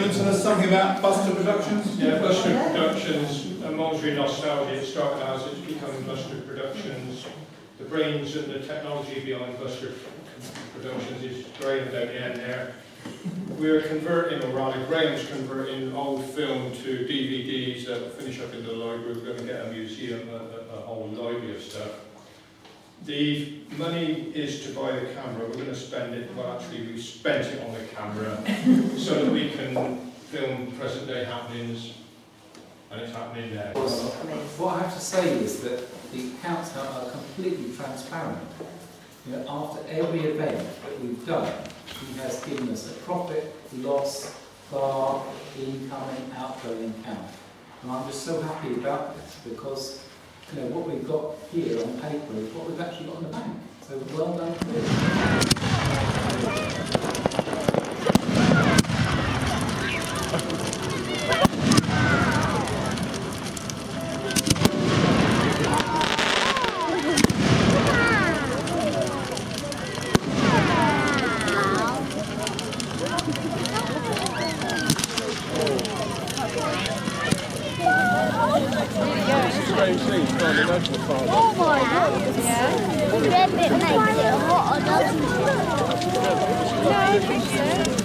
going to tell us something about Bustard Productions? Yeah, Bustard Productions, a Malmesbury nostalgia. It started as it's becoming Bustard Productions. The brains and the technology behind Bustard Productions is Graham down the end there. We're converting, or rather Graham's converting old film to DVDs that will finish up in the library. We're going to get a museum, a whole library of stuff. The money is to buy the camera. We're going to spend it, well actually we've spent it on the camera so that we can film present day happenings, and it's happening there. What I have to say is that the accounts are completely transparent. You know, after every event that we've done, he has given us a profit, loss, bar, incoming, outgoing count. And I'm just so happy about this because you know, what we've got here on paper is what we've actually got in the bank. So well done to Oh my god, yeah. The red bit makes it hotter, doesn't it? No, I think so.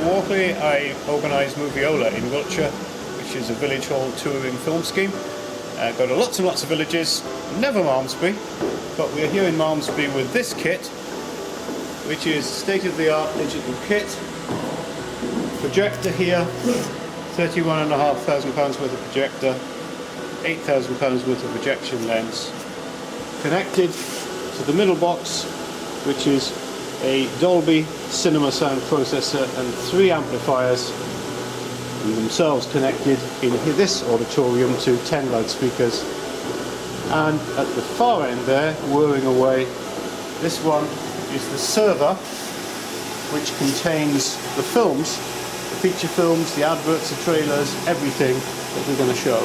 Walkley, I organise Moviola in Wiltshire, which is a village hall touring film scheme. Go to lots and lots of villages, never Malmesbury, but we're here in Malmesbury with this kit, which is state-of-the-art digital kit. Projector here, £31,500 worth of projector, £8,000 worth of projection lens. Connected to the middle box, which is a Dolby Cinema sound processor and 3 amplifiers, and themselves connected in this auditorium to 10 loudspeakers, and at the far end there, whirring away, This one is the server, which contains the films, the feature films, the adverts, the trailers, everything that we're going to show.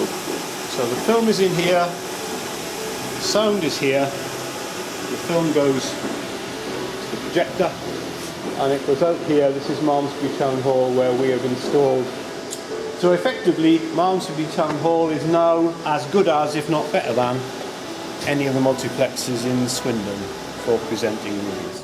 So the film is in here, the sound is here, the film goes to the projector, and it goes out here. This is Malmesbury Town Hall, where we have installed. So effectively, Malmesbury Town Hall is now as good as, if not better than, any of the multiplexes in Swindon for presenting movies.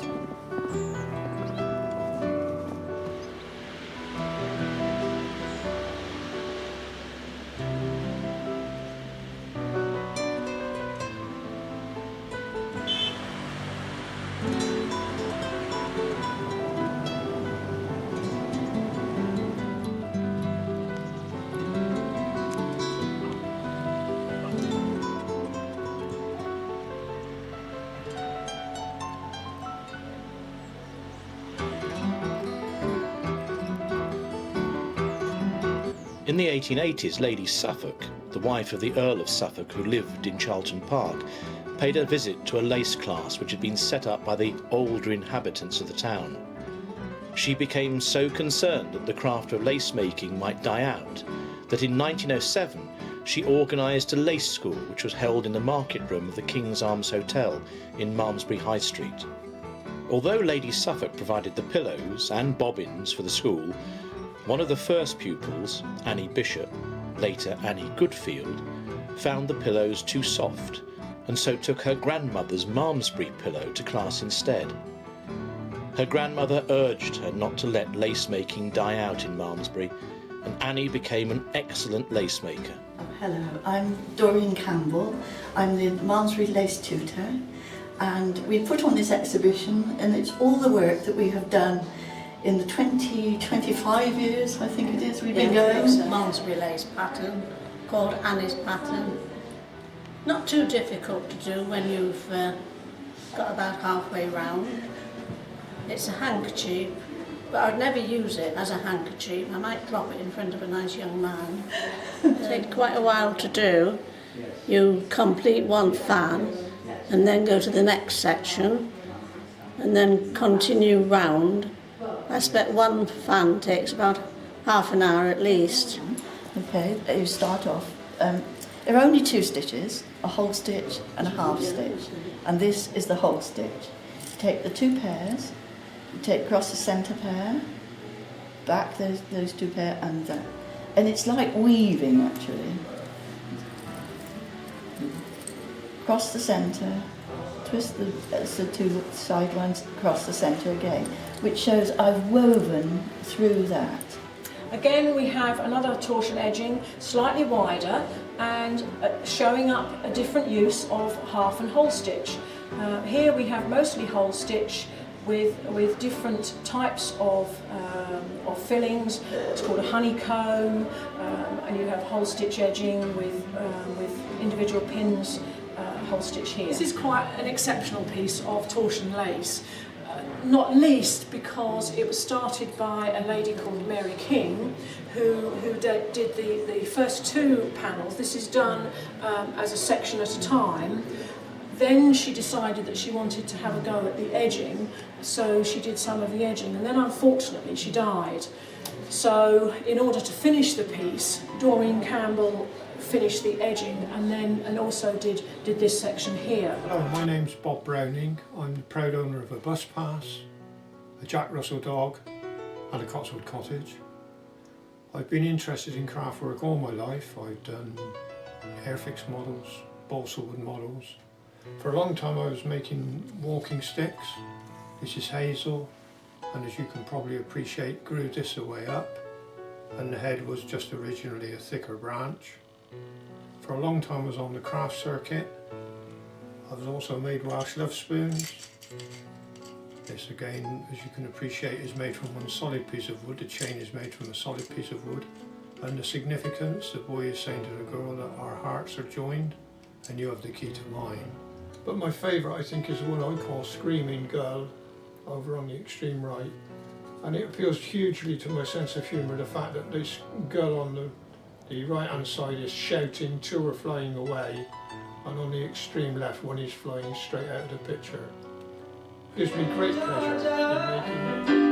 In the 1880s, Lady Suffolk, the wife of the Earl of Suffolk who lived in Charlton Park, paid a visit to a lace class which had been set up by the older inhabitants of the town. She became so concerned that the craft of lace making might die out that in 1907 she organised a lace school which was held in the market room of the King's Arms Hotel in Malmesbury High Street. Although Lady Suffolk provided the pillows and bobbins for the school, one of the first pupils, Annie Bishop, later Annie Goodfield, found the pillows too soft and so took her grandmother's Malmesbury pillow to class instead. Her grandmother urged her not to let lace making die out in Malmesbury, and Annie became an excellent lace maker. Hello, I'm Doreen Campbell. I'm the Malmesbury lace tutor, and we put on this exhibition, and it's all the work that we have done in the 25 years, I think it is, we've been going. It's a Malmesbury lace pattern called Annie's pattern. Not too difficult to do when you've got about halfway round. It's a handkerchief, but I'd never use it as a handkerchief. I might drop it in front of a nice young man. It takes quite a while to do. You complete one fan and then go to the next section and then continue round. I expect one fan takes about half an hour at least. Okay, you start off. There are only 2 stitches, a whole stitch and a half stitch, and this is the whole stitch. You take the 2 pairs, you take across the centre pair, back those 2 pair, and that. And it's like weaving actually. Across the centre, twist the 2 side ones across the centre again, which shows I've woven through that. Again, we have another torsion edging, slightly wider, and showing up a different use of half and whole stitch. Here we have mostly whole stitch with different types of fillings. It's called a honeycomb, and you have whole stitch edging with individual pins. Whole stitch here. This is quite an exceptional piece of torsion lace, not least because it was started by a lady called Mary King, who did the first 2 panels. This is done as a section at a time. Then she decided that she wanted to have a go at the edging, so she did some of the edging, and then unfortunately she died. So in order to finish the piece, Doreen Campbell finished the edging and also did this section here. Hello, my name's Bob Browning. I'm the proud owner of a bus pass, a Jack Russell dog and a Cotswold cottage. I've been interested in craft work all my life. I've done airfix models, balsa wood models. For a long time I was making walking sticks. This is hazel, and as you can probably appreciate, grew this the way up, and the head was just originally a thicker branch. For a long time I was on the craft circuit. I've also made Welsh love spoons. This again, as you can appreciate, is made from one solid piece of wood. The chain is made from a solid piece of wood. And the significance, the boy is saying to the girl that our hearts are joined and you have the key to mine. But my favourite, I think, is the one I call Screaming Girl, over on the extreme right. And it appeals hugely to my sense of humour, the fact that this girl on the right hand side is shouting, 2 are flying away, and on the extreme left one is flying straight out of the picture. Gives me great pleasure in making it.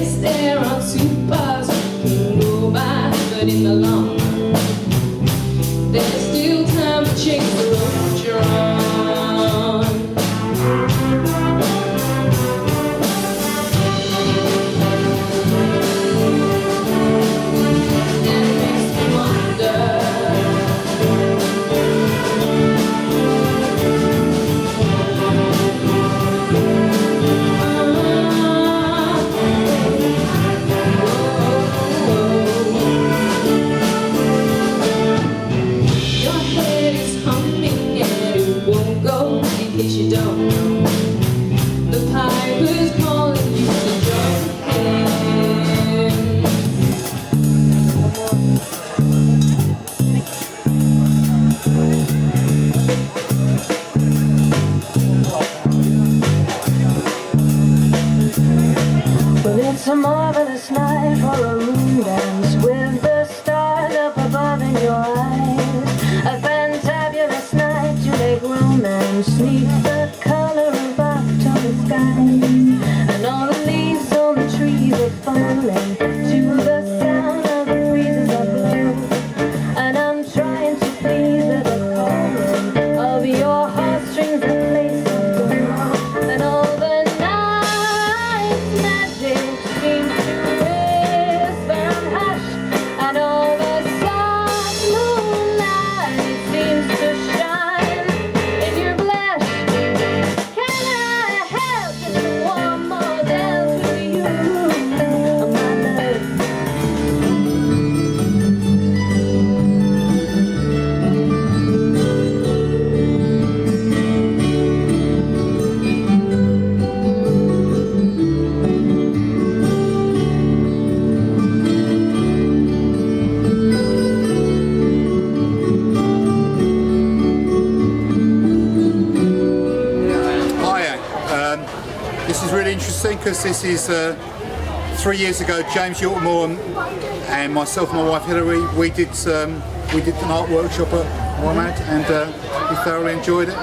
Yes, there are two paths you can go by, but in the long run, there's still time to change the road you're on. You don't know the piper's calling you to join him. Well, it's a marvelous night for a moon dance with the stars up above in your eyes. A fantabulous night to make romance neath the color of October skies. And all the leaves on the trees are falling to the sound of the breezes that blow. And I'm trying to please with the calling of your heartstrings that play so good. And all the night's magic seems to whisper and hush. And all the soft moonlight seems to shine in your blush. Can I have just one more dance with you, my love? This is really interesting because this is 3 years ago. James Yorkmore and myself and my wife Hilary, we did an art workshop at WOMAD, and we thoroughly enjoyed it.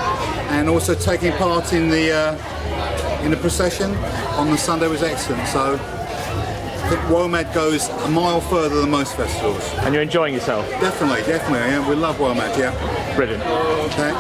And also taking part in the procession on the Sunday was excellent. So I think WOMAD goes a mile further than most festivals. And you're enjoying yourself? Definitely. Yeah, we love WOMAD. Yeah. Brilliant. Okay.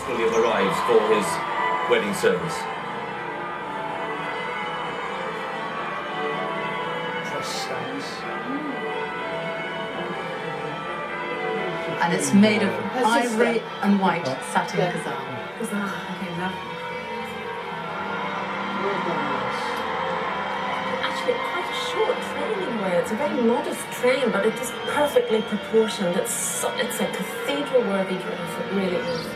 William arrives for his wedding service. And it's made of ivory and white satin kazan. Okay, lovely. Actually, quite a short training wear. It's a very modest train, but it is perfectly proportioned. It's a cathedral-worthy dress. It really is.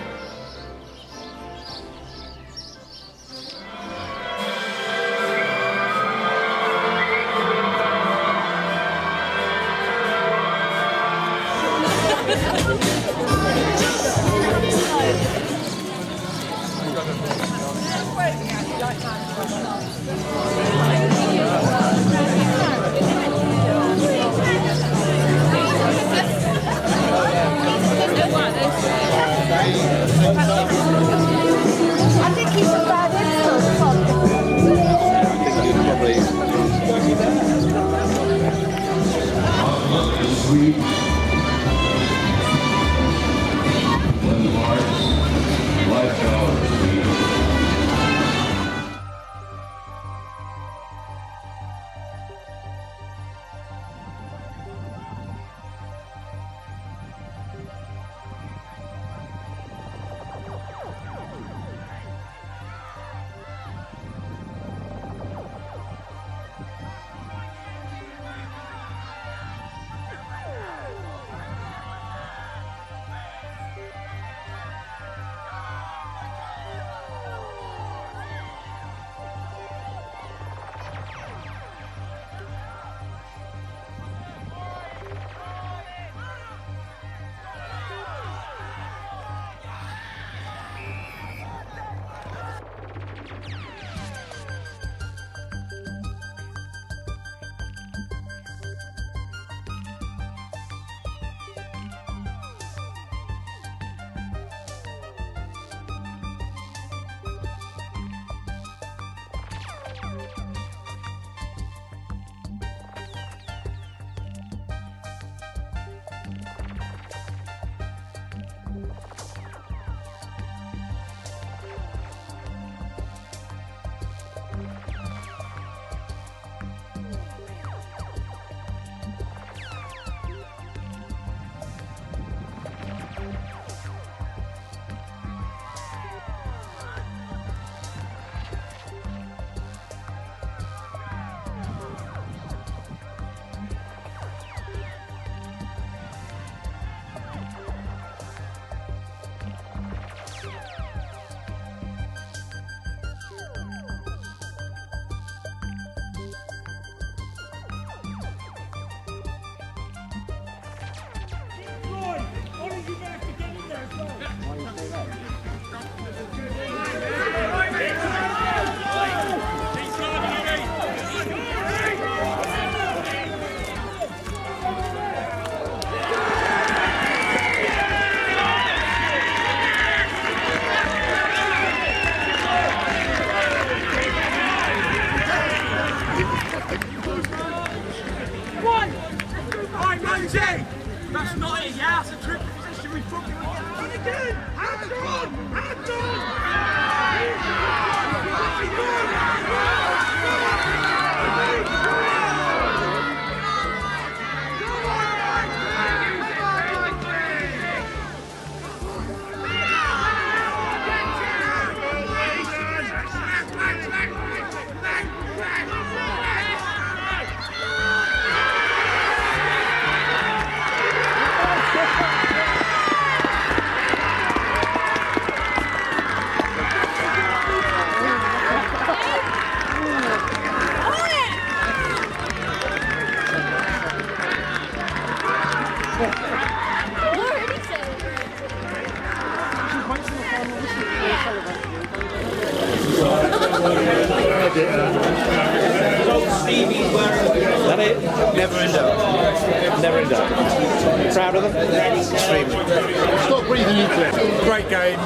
breathing into it. Great game,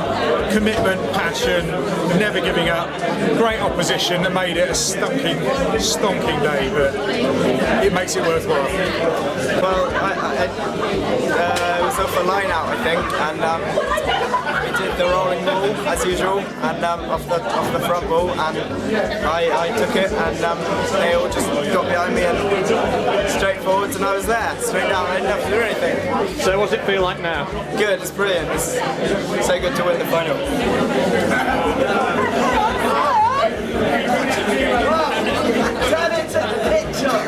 commitment, passion, never giving up. Great opposition that made it a stonking day, but it makes it worthwhile. Well, it was off the line out, I think, and we did the rolling ball as usual, and off the front ball, and I took it, and they all just got behind me and straight forwards, and I was there, straight down. I didn't have to do anything. So what's it feel like now? Good, it's brilliant. It's so good to win the final. Turn into the picture.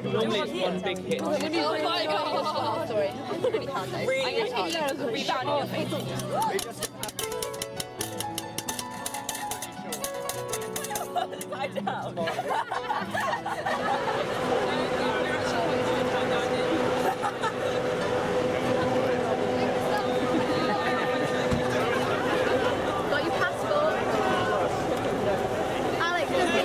Normally it's one big hit. Oh my god! Sorry. Really hard though. Really hard. Rebound in your face. Lie down. Got your passport? Alex, does he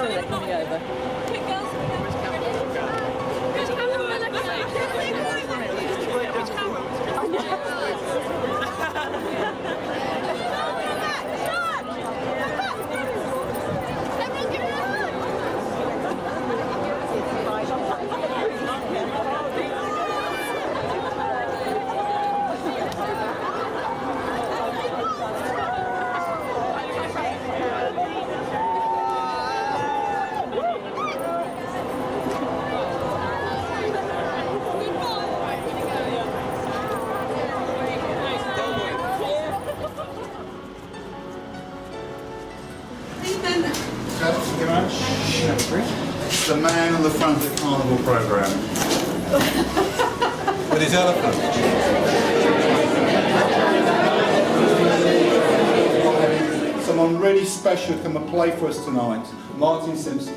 they're coming over. It's the man on the front of the carnival programme. With his elephant. Someone really special come and play for us tonight. Martin Simpson.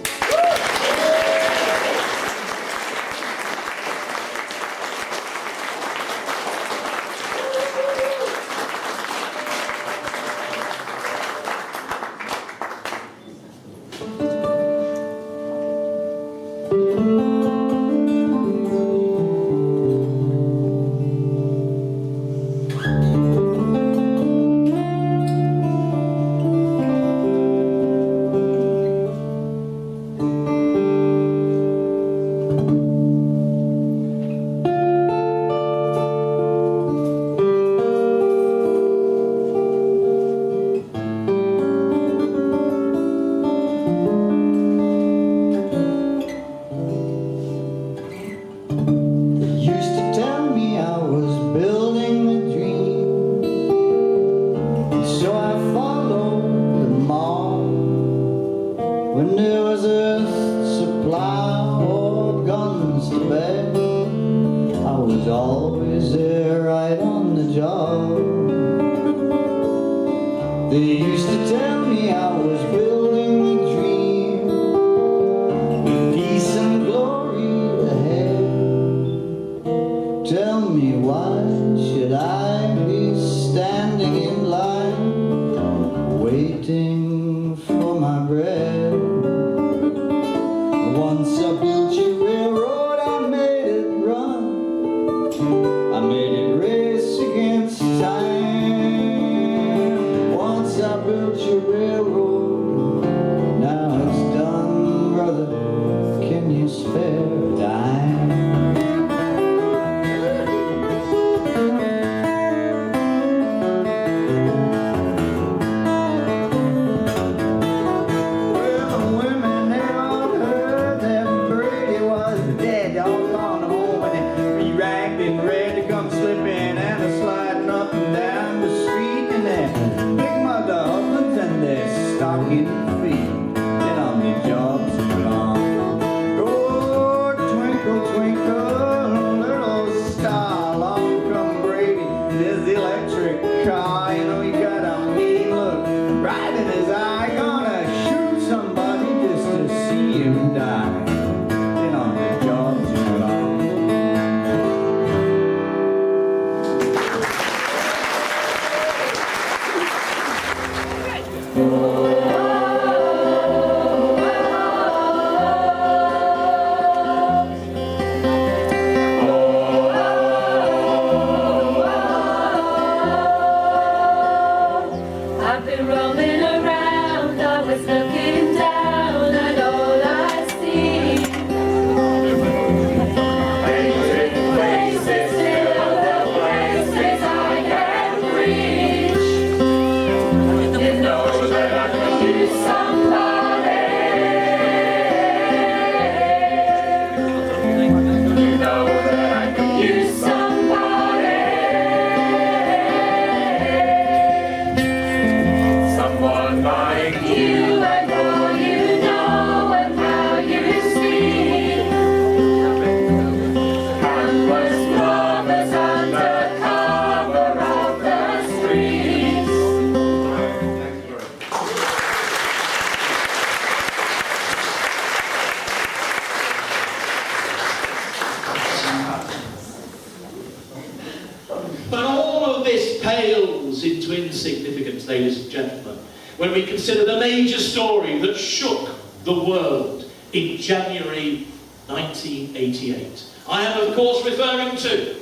Ladies and gentlemen, when we consider the major story that shook the world in January 1988. I am, of course, referring to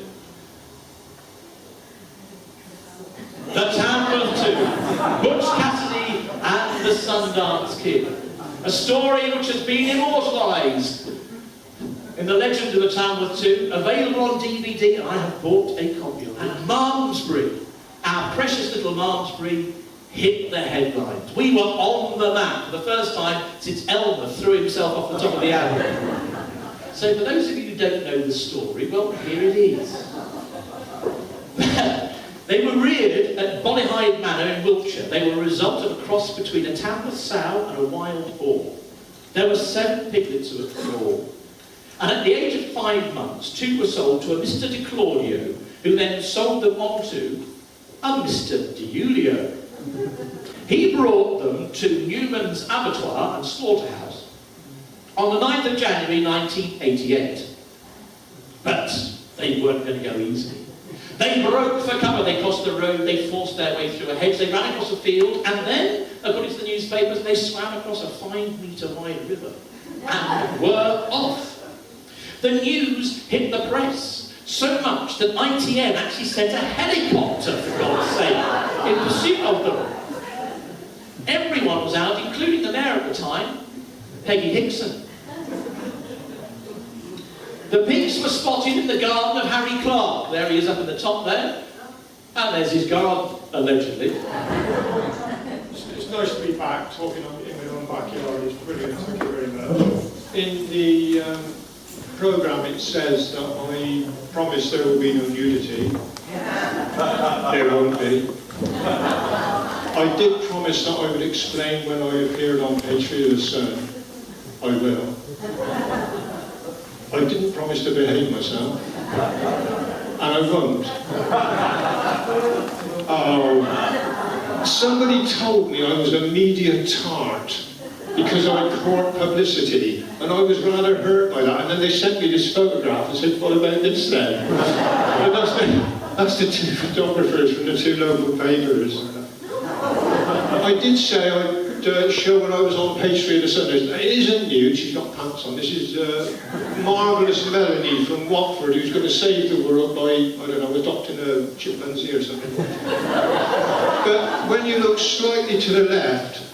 the Tamworth 2, Butch Cassidy and the Sundance Kid. A story which has been immortalised in the legend of the Tamworth 2, available on DVD, and I have bought a copy of it. And Malmesbury, our precious little Malmesbury, hit the headlines. We were on the map for the first time since Elmer threw himself off the top of the alley. So for those of you who don't know the story, well, here it is. They were reared at Bollyhide Manor in Wiltshire. They were a result of a cross between a Tamworth sow and a wild boar. There were 7 piglets who were born. And at the age of 5 months, 2 were sold to a Mr. De Claudio, who then sold them on to a Mr. De Julio. He brought them to Newman's Abattoir and Slaughterhouse on the 9th of January 1988. But they weren't going to go easy. They broke for cover, they crossed the road, they forced their way through a hedge, they ran across a field, and then, according to the newspapers, they swam across a 5-metre wide river and were off. The news hit the press, so much that ITN actually sent a helicopter, for God's sake, in pursuit of them. Everyone was out, including the mayor at the time, Peggy Hickson. The pigs were spotted in the garden of Harry Clark. There he is up at the top there. And there's his garden, allegedly. It's nice to be back, talking in my own backyard. It's brilliant, thank you very much. In the programme it says that I promise there will be no nudity. There won't be. I did promise that I would explain when I appeared on page 3 of the Sun. I will. I didn't promise to behave myself, and I won't. Oh, somebody told me I was a media tart because I court publicity, and I was rather hurt by that, and then they sent me this photograph and said, what about this then? And that's the 2 photographers from the 2 local papers. I did say I'd show when I was on page 3 of the Sun. It isn't nude, she's got pants on. This is marvellous Melanie from Watford who's going to save the world by, I don't know, adopting a chimpanzee or something. But when you look slightly to the left,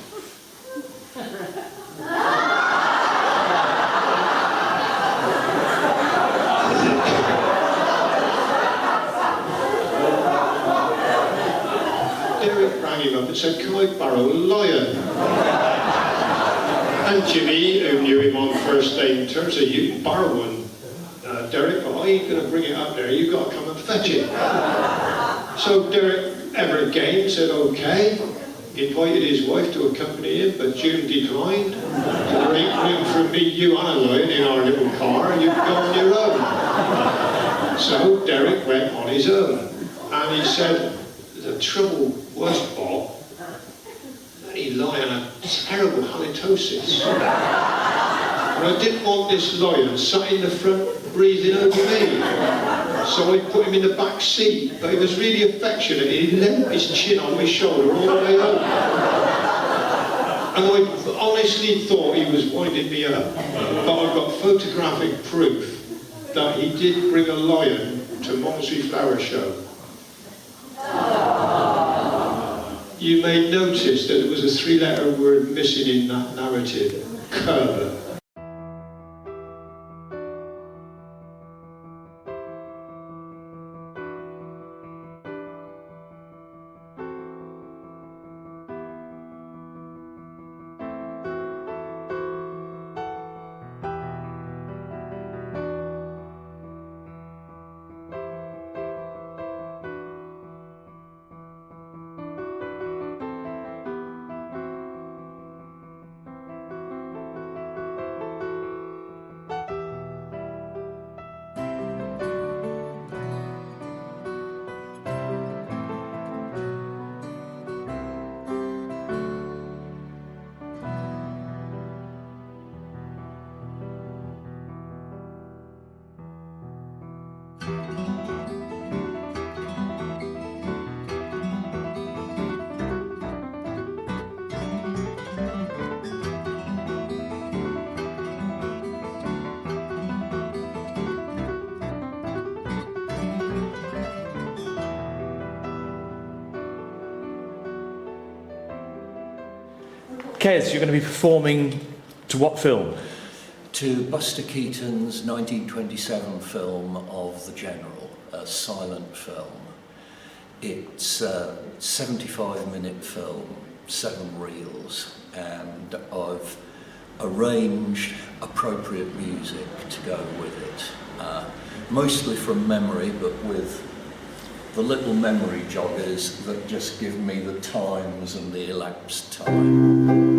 him up and said, can I borrow a lion? And Jimmy, who knew him on first name terms, said, you can borrow one, Derek, but I ain't going to bring it up there, you've got to come and fetch it. So Derek ever again said, okay. He invited his wife to accompany him, but June declined. So there ain't room for me, you and a lion in our little car, and you can go on your own. So Derek went on his own, and he said, the trouble was, Bob, that he lion had terrible halitosis. And I didn't want this lion sat in the front breathing over me. So I put him in the back seat, but he was really affectionate. He leant his chin on my shoulder all the way home. And I honestly thought he was winding me up. But I've got photographic proof that he did bring a lion to Malmesbury Flower Show. You may notice that there was a 3-letter word missing in that narrative, cur. Kez, you're going to be performing to what film? To Buster Keaton's 1927 film of The General, a silent film. It's a 75-minute film, 7 reels, and I've arranged appropriate music to go with it. Mostly from memory, but with the little memory joggers that just give me the times and the elapsed time.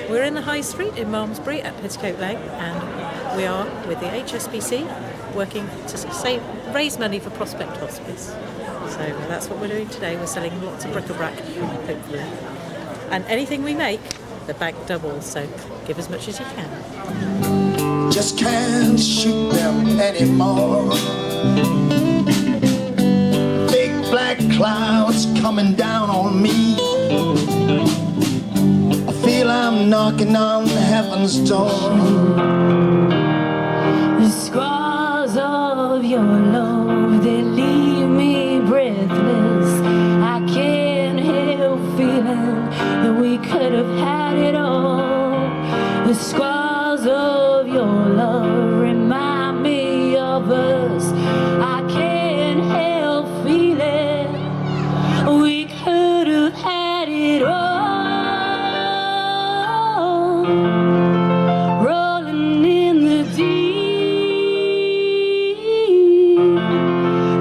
We're in the High Street in Malmesbury at Petticoat Lane, and we are with the HSBC working to raise money for Prospect Hospice. So that's what we're doing today. We're selling lots of bric-a-brac, hopefully. And anything we make, the bank doubles, so give as much as you can. Just can't shoot them anymore. Big black clouds coming down on me. I feel I'm knocking on heaven's door. The scars love that leave me breathless. I can't help feeling that we could have had it all. The scars of your love remind me of us. I can't help feeling we could have had it all. Rolling in the deep,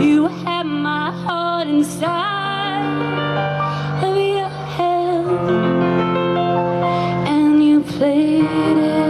you had my heart inside of your hand, and you played it.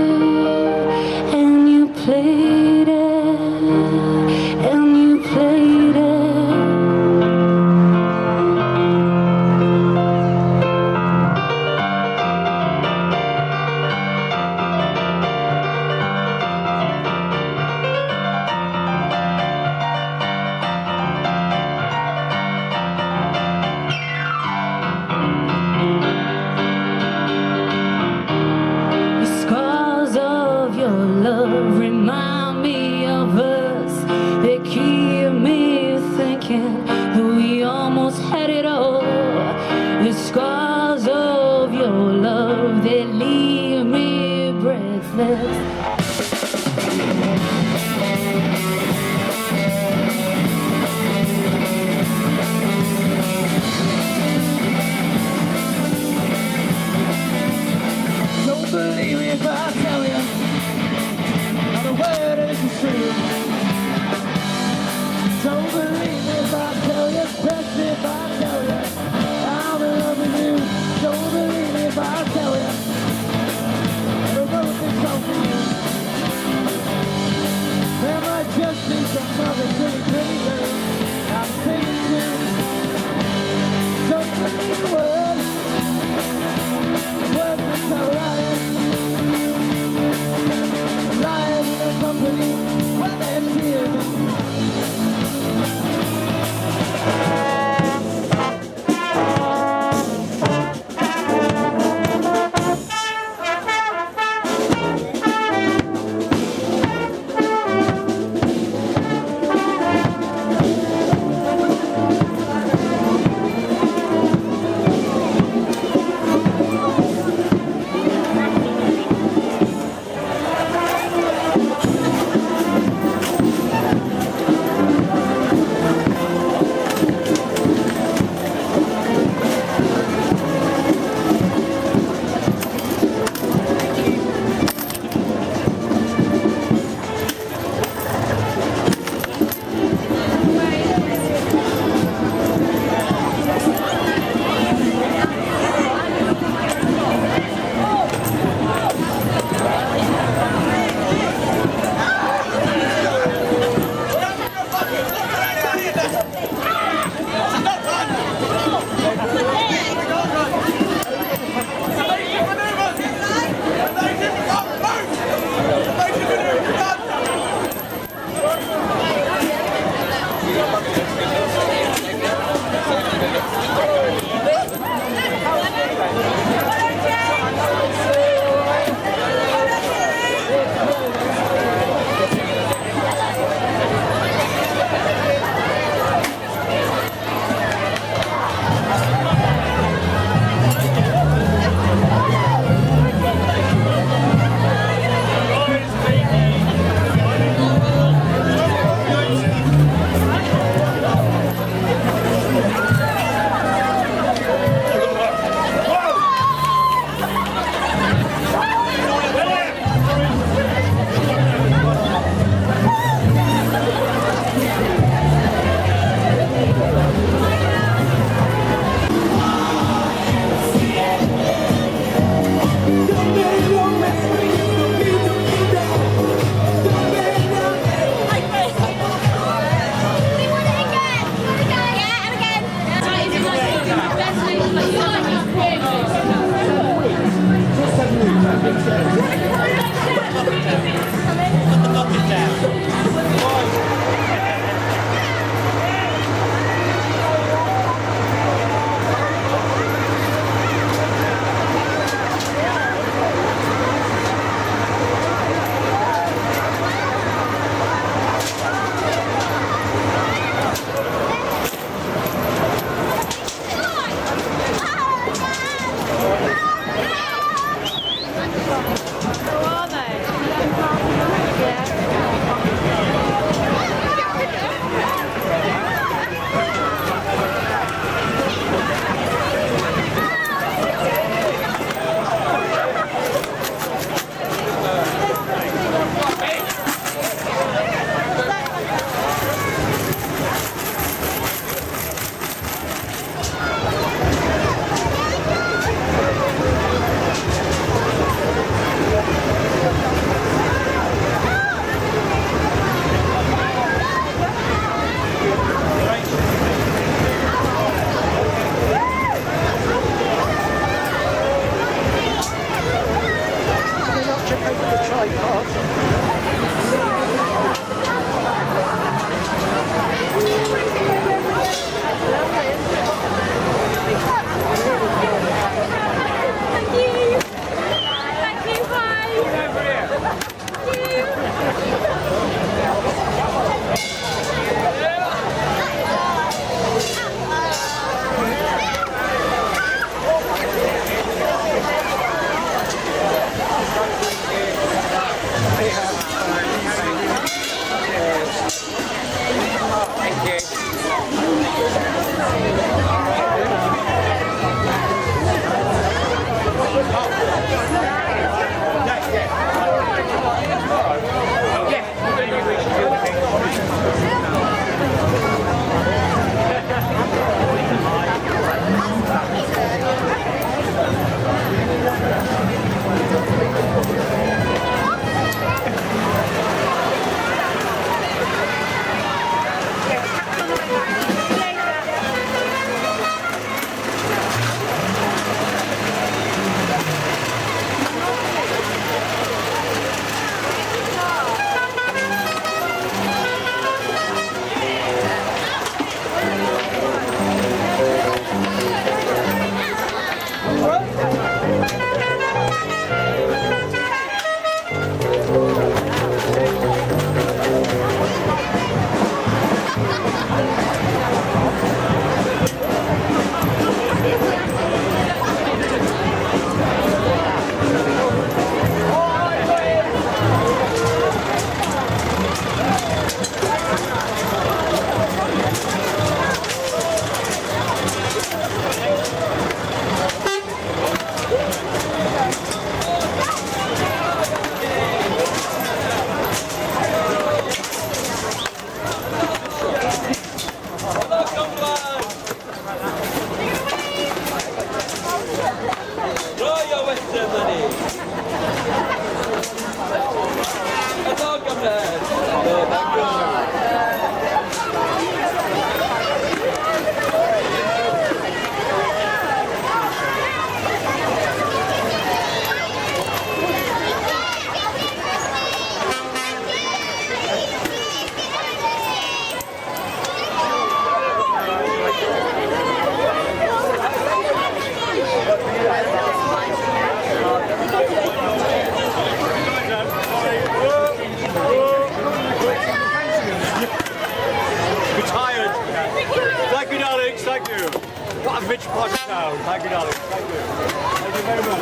a rich part of town. Thank you, darling. Thank you. Thank you very much.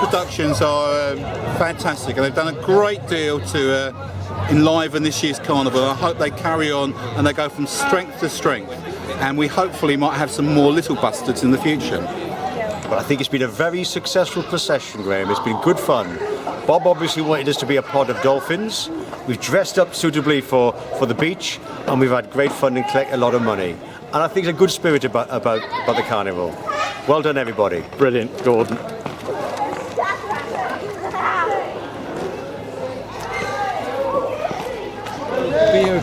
Productions are fantastic, and they've done a great deal to enliven this year's carnival. I hope they carry on and they go from strength to strength, and we hopefully might have some more little Bustards in the future. But I think it's been a very successful procession, Graham. It's been good fun. Bob obviously wanted us to be a pod of dolphins. We've dressed up suitably for the beach, and we've had great fun and collect a lot of money. And I think it's a good spirit about the carnival. Well done, everybody. Brilliant, Gordon.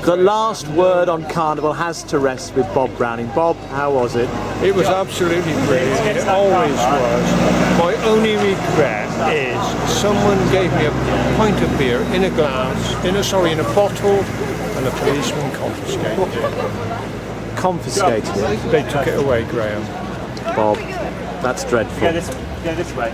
The last word on Carnival has to rest with Bob Browning. Bob, how was it? It was absolutely brilliant. It always was. My only regret is someone gave me a pint of beer in a glass, in a bottle, and the policeman confiscated it. Confiscated it? They took it away, Graham. Bob, that's dreadful. Go this way.